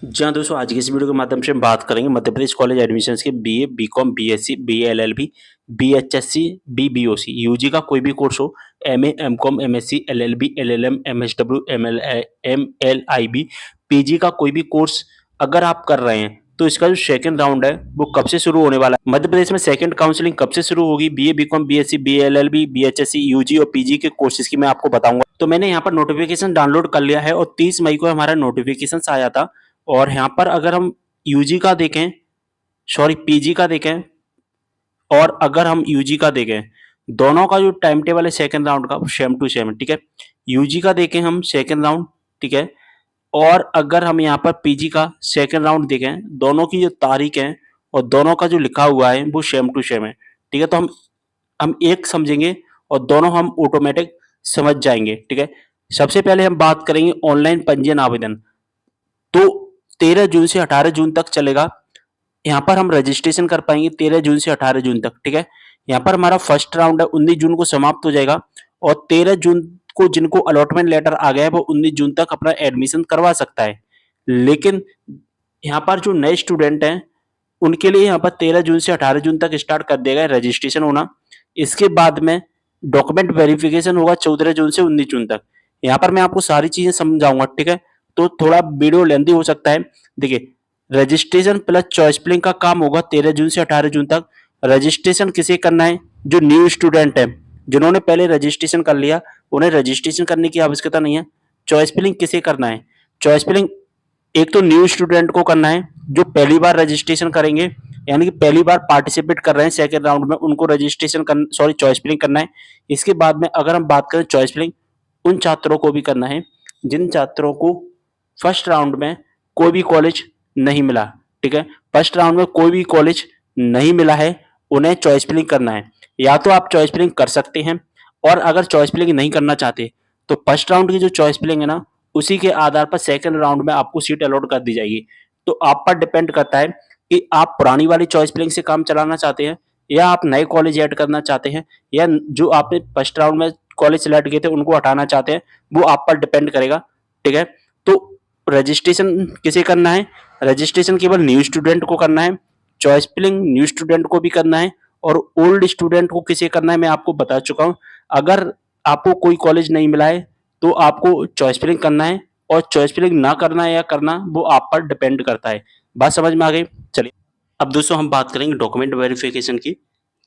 जी हाँ दोस्तों, आज की इस वीडियो के माध्यम से हम बात करेंगे मध्य प्रदेश कॉलेज एडमिशन्स के BA, BCom, BSc, BLLB, BHSC, BBOC, UG का कोई भी कोर्स हो, MA, MCom, MSc, LLB, LLM, MSW, MLIB, PG का कोई भी कोर्स अगर आप कर रहे हैं तो इसका जो सेकंड राउंड है वो कब से शुरू होने वाला है। मध्य प्रदेश में सेकंड काउंसलिंग कब से शुरू होगी, बीए, बीकॉम, बीएससी, बीएलएलबी, बीएचएससी, यूजी और पीजी के कोर्सेज की मैं आपको बताऊंगा। तो मैंने यहाँ पर नोटिफिकेशन डाउनलोड कर लिया है और 30 मई को हमारा नोटिफिकेशन आया था। और यहाँ पर अगर हम यूजी का देखें, सॉरी पीजी का देखें और अगर हम यूजी का देखें, दोनों का जो टाइम टेबल है सेकंड राउंड का सेम टू सेम, ठीक है। यूजी का देखें हम सेकंड राउंड, ठीक है। और अगर हम यहाँ पर पीजी का सेकंड राउंड देखें, दोनों की जो तारीख है और दोनों का जो लिखा हुआ है वो सेम टू सेम है, ठीक है। तो हम एक समझेंगे और दोनों हम ऑटोमेटिक समझ जाएंगे, ठीक है। सबसे पहले हम बात करेंगे ऑनलाइन पंजीयन आवेदन। तो 13 जून से 18 जून तक चलेगा। यहाँ पर हम रजिस्ट्रेशन कर पाएंगे 13 जून से 18 जून तक, ठीक है। यहाँ पर हमारा फर्स्ट राउंड है 19 जून को समाप्त हो जाएगा और 13 जून को जिनको अलॉटमेंट लेटर आ गया है वो 19 जून तक अपना एडमिशन करवा सकता है। लेकिन यहाँ पर जो नए स्टूडेंट हैं उनके लिए यहाँ पर 13 जून से 18 जून तक स्टार्ट कर दिया गया रजिस्ट्रेशन होना। इसके बाद में डॉक्यूमेंट वेरिफिकेशन होगा 14 जून से 19 जून तक। यहाँ पर मैं आपको सारी चीजें समझाऊंगा, ठीक है। तो थोड़ा वीडियो लेंथी हो सकता है। देखिए, रजिस्ट्रेशन प्लस चॉइस फिलिंग का काम होगा 13 जून से 18 जून तक। रजिस्ट्रेशन किसे करना है? जो न्यू स्टूडेंट है, जिन्होंने पहले रजिस्ट्रेशन कर लिया, उन्हें रजिस्ट्रेशन करने की आवश्यकता नहीं है। चॉइस फिलिंग किसे करना है? चॉइस फिलिंग एक तो न्यू स्टूडेंट को करना है जो पहली बार रजिस्ट्रेशन करेंगे, यानी कि पहली बार पार्टिसिपेट कर रहे हैं सेकंड राउंड में, उनको रजिस्ट्रेशन कर सॉरी चॉइस फिलिंग करना है। इसके बाद में अगर हम बात करें चॉइस फिलिंग, उन छात्रों को भी करना है जिन छात्रों को फर्स्ट राउंड में कोई भी कॉलेज नहीं मिला, ठीक है। फर्स्ट राउंड में कोई भी कॉलेज नहीं मिला है, उन्हें चॉइस फिलिंग करना है। या तो आप चॉइस फिलिंग कर सकते हैं और अगर चॉइस फिलिंग नहीं करना चाहते तो फर्स्ट राउंड की जो चॉइस फिलिंग है ना, उसी के आधार पर सेकंड राउंड में आपको सीट अलॉट कर दी जाएगी। तो आप पर डिपेंड करता है कि आप पुरानी वाली चॉइस फिलिंग से काम चलाना चाहते हैं या आप नए कॉलेज ऐड करना चाहते हैं या जो आपने फर्स्ट राउंड में कॉलेज सिलेक्ट किए थे उनको हटाना चाहते हैं, वो आप पर डिपेंड करेगा, ठीक है। तो रजिस्ट्रेशन किसे करना है? रजिस्ट्रेशन केवल न्यू स्टूडेंट को करना है। चॉइस फिलिंग न्यू स्टूडेंट को भी करना है और ओल्ड स्टूडेंट को किसे करना है मैं आपको बता चुका हूँ। अगर आपको कोई कॉलेज नहीं मिला है तो आपको चॉइस फिलिंग करना है और चॉइस फिलिंग ना करना है या करना, वो आप पर डिपेंड करता है। बात समझ में आ गई? चलिए, अब दोस्तों हम बात करेंगे डॉक्यूमेंट वेरिफिकेशन की,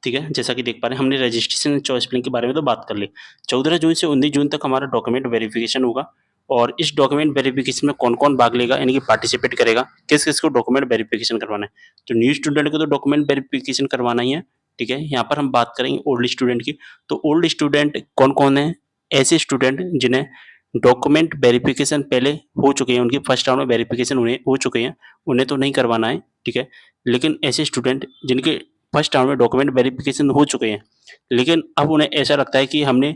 ठीक है। जैसा कि देख पा रहे हैं हमने रजिस्ट्रेशन चॉइस फिलिंग के बारे में तो बात कर ली। 14 जून से 19 जून तक हमारा डॉक्यूमेंट वेरिफिकेशन होगा और इस डॉक्यूमेंट वेरिफिकेशन में कौन-कौन भाग लेगा, यानी कि पार्टिसिपेट करेगा, किस-किस को डॉक्यूमेंट वेरिफिकेशन करवाना है। तो न्यू स्टूडेंट को तो डॉक्यूमेंट वेरिफिकेशन करवाना ही है, ठीक है। यहाँ पर हम बात करेंगे ओल्ड स्टूडेंट की। तो ओल्ड स्टूडेंट कौन-कौन है? ऐसे स्टूडेंट जिन्हें डॉक्यूमेंट वेरिफिकेशन पहले हो चुके हैं, उनकी फर्स्ट राउंड में वेरिफिकेशन उन्हें हो चुके हैं, उन्हें तो नहीं करवाना है, ठीक है। लेकिन ऐसे स्टूडेंट जिनके फर्स्ट राउंड में डॉक्यूमेंट वेरिफिकेशन हो चुके हैं, लेकिन अब उन्हें ऐसा लगता है कि हमने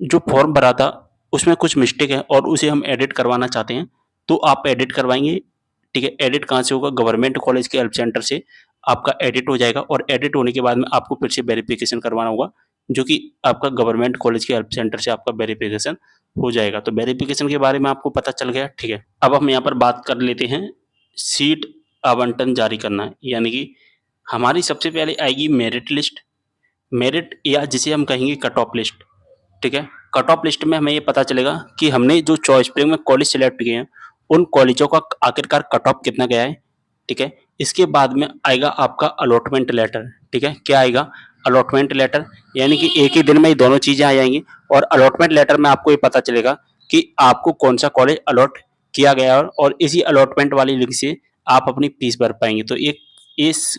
जो फॉर्म भरा था उसमें कुछ मिस्टेक है और उसे हम एडिट करवाना चाहते हैं, तो आप एडिट करवाएंगे, ठीक है। एडिट कहाँ से होगा? गवर्नमेंट कॉलेज के हेल्प सेंटर से आपका एडिट हो जाएगा और एडिट होने के बाद में आपको फिर से वेरिफिकेशन करवाना होगा, जो कि आपका गवर्नमेंट कॉलेज के हेल्प सेंटर से आपका वेरिफिकेशन हो जाएगा। तो वेरिफिकेशन के बारे में आपको पता चल गया, ठीक है। अब हम यहाँ पर बात कर लेते हैं सीट आवंटन जारी करना, यानी कि हमारी सबसे पहले आएगी मेरिट लिस्ट, मेरिट या जिसे हम कहेंगे कट ऑफ लिस्ट, ठीक है। कट ऑफ लिस्ट में हमें ये पता चलेगा कि हमने जो चॉइस फिलिंग में कॉलेज सिलेक्ट किए हैं उन कॉलेजों का आखिरकार कट ऑफ कितना गया है, ठीक है। इसके बाद में आएगा आपका अलॉटमेंट लेटर, ठीक है। क्या आएगा? अलॉटमेंट लेटर, यानी कि एक ही दिन में ये दोनों चीजें आ जाएंगी और अलॉटमेंट लेटर में आपको ये पता चलेगा कि आपको कौन सा कॉलेज अलॉट किया गया है और इसी अलॉटमेंट वाली लिंक से आप अपनी फीस भर पाएंगे। तो एक इस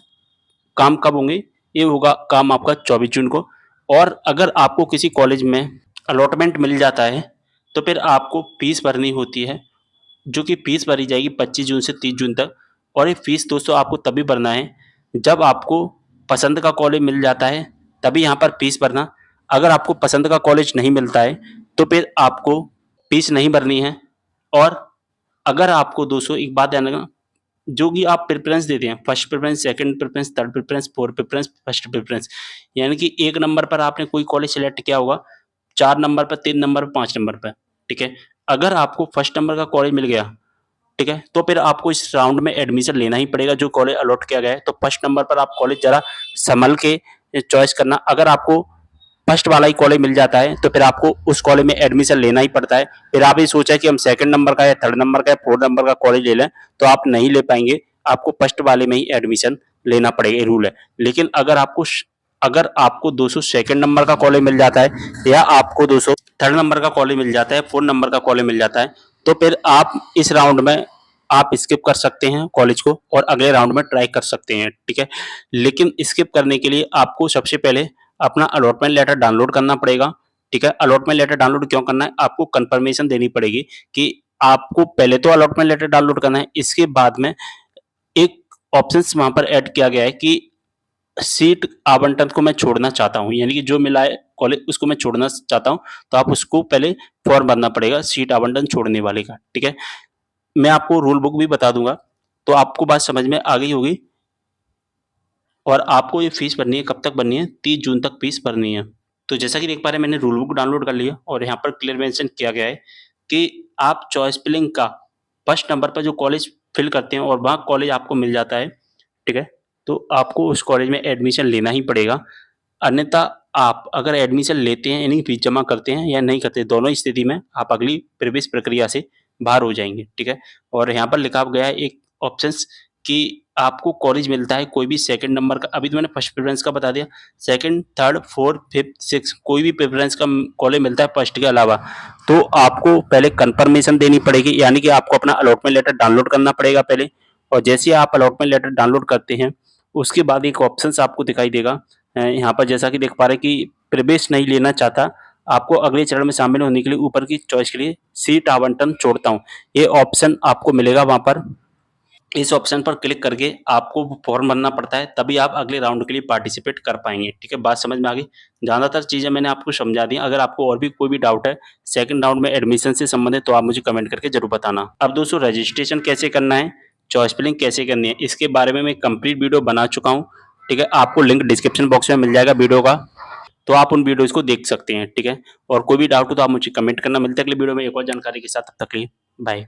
काम कब होंगे? ये होगा काम आपका 24 जून को। और अगर आपको किसी कॉलेज में अलॉटमेंट मिल जाता है तो फिर आपको फीस भरनी होती है, जो कि फीस भरी जाएगी 25 जून से 30 जून तक। और ये फीस दोस्तों आपको तभी भरना है जब आपको पसंद का कॉलेज मिल जाता है, तभी यहाँ पर फीस भरना। अगर आपको पसंद का कॉलेज नहीं मिलता है तो फिर आपको फीस नहीं भरनी है। और अगर आपको दोस्तों एक बात ध्यान रखना, जो कि आप प्रेफ़रेंस देते हैं, first preference, second preference, third preference, fourth preference, first preference, यानी कि 1 नंबर पर आपने कोई कॉलेज सेलेक्ट किया होगा, 4 नंबर पर, 3 नंबर पर, 5 नंबर पर, ठीक है। अगर आपको फर्स्ट नंबर का कॉलेज मिल गया ठीक है। तो फिर आपको इस राउंड में एडमिशन लेना ही पड़ेगा जो कॉलेज अलॉट किया गया है। तो फर्स्ट नंबर पर आप कॉलेज ज़रा संभल के चॉइस करना। अगर आपको फर्स्ट वाला ही कॉलेज मिल जाता है तो फिर आपको उस कॉलेज में एडमिशन लेना ही पड़ता है। फिर आप ये सोचा कि हम सेकंड नंबर का या थर्ड नंबर का या फोर्थ नंबर का कॉलेज ले लें, तो आप नहीं ले पाएंगे। आपको फर्स्ट वाले में ही एडमिशन लेना पड़ेगा, ये रूल है। लेकिन अगर आपको 200 सेकंड नंबर का कॉलेज मिल जाता है या आपको 200 थर्ड नंबर का कॉलेज मिल जाता है, फोर्थ नंबर का कॉलेज मिल जाता है, तो फिर आप इस राउंड में आप स्किप कर सकते हैं कॉलेज को और अगले राउंड में ट्राई कर सकते हैं, ठीक है। लेकिन स्किप करने के लिए आपको सबसे पहले अपना अलॉटमेंट लेटर डाउनलोड करना पड़ेगा, ठीक है। अलॉटमेंट लेटर डाउनलोड क्यों करना है? आपको कंफर्मेशन देनी पड़ेगी कि आपको पहले तो अलॉटमेंट लेटर डाउनलोड करना है, इसके बाद में एक ऑप्शंस वहां पर ऐड किया गया है कि सीट आवंटन को मैं छोड़ना चाहता हूँ, यानी कि जो मिला है कॉलेज उसको मैं छोड़ना चाहता हूँ, तो आप उसको पहले फॉर्म भरना पड़ेगा सीट आवंटन छोड़ने वाले का, ठीक है। मैं आपको रूल बुक भी बता दूंगा, तो आपको बात समझ में आ गई होगी। और आपको ये फीस भरनी है, कब तक भरनी है? 30 जून तक फीस भरनी है। तो जैसा कि देख पा रहे हैं, मैंने रूल बुक डाउनलोड कर लिया और यहाँ पर क्लियर मेंशन किया गया है कि आप चॉइस फिलिंग का फर्स्ट नंबर पर जो कॉलेज फिल करते हैं और वहाँ कॉलेज आपको मिल जाता है, ठीक है, तो आपको उस कॉलेज में एडमिशन लेना ही पड़ेगा। अन्यथा आप अगर एडमिशन लेते हैं यानी फीस जमा करते हैं या नहीं करते, दोनों स्थिति में आप अगली प्रवेश प्रक्रिया से बाहर हो जाएंगे, ठीक है। और यहाँ पर लिखा गया है एक ऑप्शंस कि आपको कॉलेज मिलता है कोई भी सेकंड नंबर का, अभी तो मैंने फर्स्ट प्रेफरेंस का बता दिया, second, third, fourth, fifth, six कोई भी प्रेफरेंस का कॉलेज मिलता है फर्स्ट के अलावा, तो आपको पहले कंफर्मेशन देनी पड़ेगी, यानी कि आपको अपना अलॉटमेंट लेटर डाउनलोड करना पड़ेगा पहले। और जैसे ही आप अलॉटमेंट लेटर डाउनलोड करते हैं, उसके बाद एक ऑप्शंस आपको दिखाई देगा, यहाँ पर जैसा कि देख पा रहे हैं कि प्रवेश नहीं लेना चाहता, आपको अगले चरण में शामिल होने के लिए ऊपर की चॉइस के लिए सीट आवंटन छोड़ता हूँ, ये ऑप्शन आपको मिलेगा वहां पर। इस ऑप्शन पर क्लिक करके आपको फॉर्म भरना पड़ता है, तभी आप अगले राउंड के लिए पार्टिसिपेट कर पाएंगे, ठीक है। बात समझ में आ गई? ज़्यादातर चीज़ें मैंने आपको समझा दी। अगर आपको और भी कोई भी डाउट है सेकंड राउंड में एडमिशन से संबंधित, तो आप मुझे कमेंट करके जरूर बताना। अब दोस्तों, रजिस्ट्रेशन कैसे करना है, चॉइस फिलिंग कैसे करनी है, इसके बारे में मैं कंप्लीट वीडियो बना चुका हूँ, ठीक है। आपको लिंक डिस्क्रिप्शन बॉक्स में मिल जाएगा वीडियो का, तो आप उन वीडियोज़ को देख सकते हैं, ठीक है। और कोई भी डाउट हो तो आप मुझे कमेंट करना। मिलते हैं अगले वीडियो में एक और जानकारी के साथ, तब तक के लिए बाय।